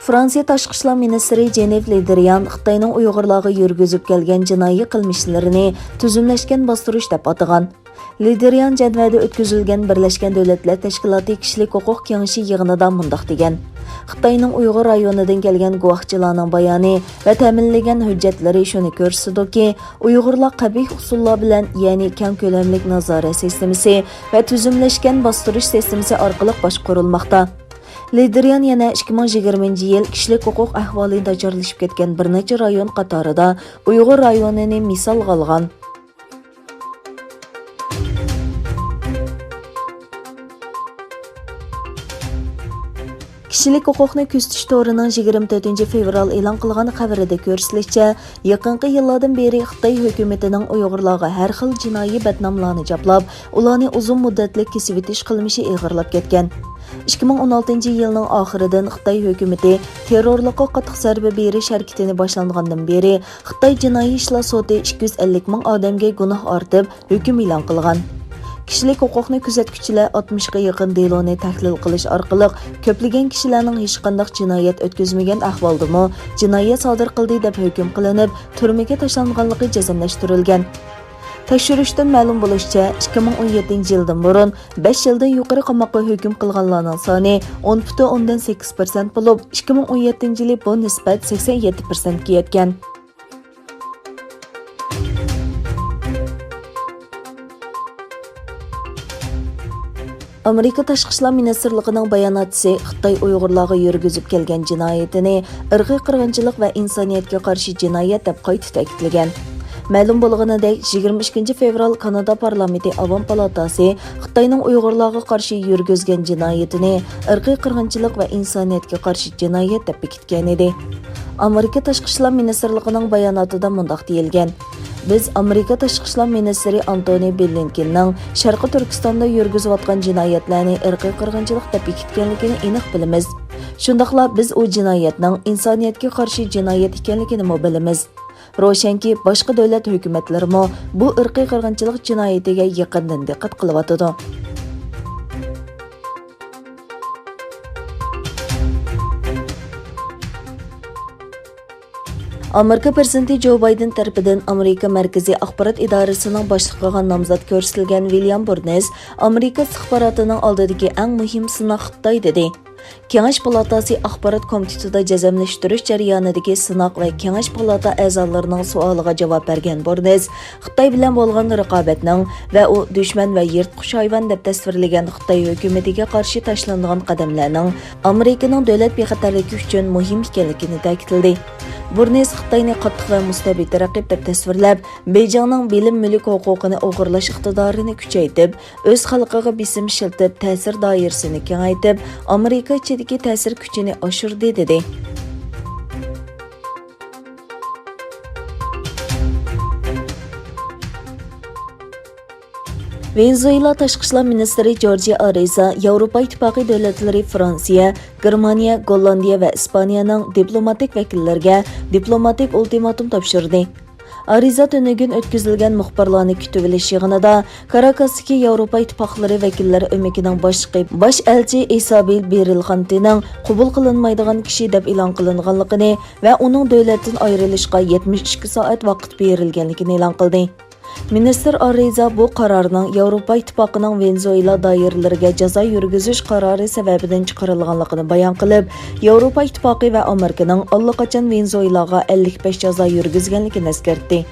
Fransiya tashqi ishlar ministri Liderian Xitayning Uyg'urlarga yurgüzüp kelgan jinoiy qilmishlarini tüzümləşkən bastırış deb atagan. Liderian jadvalda o'tkazilgan Birlashgan Davlatlar Tashkiloti kishilik huquq kengashi yig'inida mundaq degan: Xitayning Uyg'ur rayonidan kelgan guvohchilarning bayoni va ta'minlagan hujjatlari shuni ko'rsatdiki, Uyg'urlar qabih usullar bilan, ya'ni keng ko'lamli nazorat sistemasi va tüzümləşkən bastırış sistemasi orqali boshqarilmoqda. Liderian yana 2020-yil kishilik huquq ahvoli nacharlashib ketgan bir necha rayon qatorida Uyg'ur rayonini misol olgan. Kishilik huquqni kuzatish to'rining 24 fevral e'lon qilgan xabarida ko'rsatilishicha, yaqinqi yillardan beri Xitoy hukumatining Uyg'urlarga har xil jinoiy badnomlarni joplab, ularni uzun muddatli kesib o'tish qilmishi ئېغىرلاپ ketgan. 2016-yilning oxiridan Xitoy hukumati terrorlikqa qattiq zarba berish harakatini boshlangandan beri Xitoy jinoiy ishlar sudi 250 ming odamga gunoh ortib, hukm e'lon qilgan. Kishilik huquqni kuzatuvchilar 60 ga yaqin deloni tahlil qilish orqali ko'plagan kishilarning hech qanday jinoyat o'tkazmagan ahvoldami jinoyat sodir qildi deb hukm qilinib, turmaga tashlanganligi jazmlashtirilgan. Tekshirishdan ma'lum bo'lishicha, 2017-yildan burun 5 yildan yuqori qamoqqa hukm qilganlarning soni 10,8% bo'lib, 2017-yili bu nisbat 87% ga yetgan. Amerika tashqi ishlar ministrligining bayonotchisi Xitoy Uyg'urlarga yurgüzüp kelgan jinoyatini irqiy qirg'inchilik va insoniyatga qarshi jinoyat deb qayta ta'kidlagan. Ma'lum bo'lganidek, 22 fevral Kanada parlamenti Avam palatasi Xitoyning Uyg'urlarga qarshi yurgizgan jinoyatini irqiy qirg'inchilik va insoniyatga qarshi jinoyat deb bekitgan edi. Amerika tashqi ishlar ministrligining bayonotida mundaq deyilgan: Biz Amerika tashqi ishlar ministri Antony Blinkenning Sharqi Turkistonda yurgizayotgan jinoyatlarni irqiy qirg'inchilik deb bekitganligini aniq bilamiz. Shundaqla biz u jinoyatning insoniyatga qarshi jinoyat ekanligini bilamiz. Ro'shanki, boshqa davlat hukumatlari bu irqiy qirg'inchilik jinoyatiga yaqindan diqqat qilyotdi. Amerika prezidenti Joe Biden tarafidan Amerika mərkəzi ئاخبارات ئىدارىسىنىڭ başlıqıga nomzod ko'rsatilgan William Burns, Amerika istixbarotining oldidagi eng muhim sinoq Xitoy dedi. Kengash palatasi axborot komitetida jazmlashtirish jarayonidagi sinoq va kengash palata a'zolarining savoliga javob bergan Burns, Xitoy bilan bo'lgan raqobatning va u dushman va yirtqich hayvon deb tasvirlagan Xitoy hukumatiga qarshi tashlangan qadamlarning Amerikaning davlat bexatarligi uchun muhim ekanligini ta'kidladi. Burns Xitoyni qattiq va mustabid raqib deb tasvirlab, Beyjingning bilim mulk huquqini o'g'irlash iqtidorini kuchaytirib, o'z xalqiga bisim shiltib, ta'sir doirasini kengaytirib, Amerika ichidagi ta'sir kuchini oshirdi dedi. Venezuela tashqi ishlar ministri Jorge Ariza Yevropa ittifoqi davlatlari Fransiya, Germaniya, Gollandiya va Ispaniyaning diplomatik vakillariga diplomatik ultimatum topshirdi. Ariza tunugun o'tkazilgan muxbirlarni kutib olish yig'inida Karakasdagi Yevropa ittifoqlari vakillari o'makining boshlig'i bosh elchi Isabel Berilxantining qabul qilinmaydigan kishi deb e'lon qilinganligini va uning davlatdan ayrilishga 72 soat vaqt berilganligini e'lon qildi. Minister Ariza bu qarorning Yevropa ittifoqining Venezuela doiralariga jazo yurgizish qarori sababidan chiqarilganligini bayon qilib, Yevropa ittifoqi va Amerikaning allaqachon Venezuelaga 55 jazo yurgizganligini eskartdi.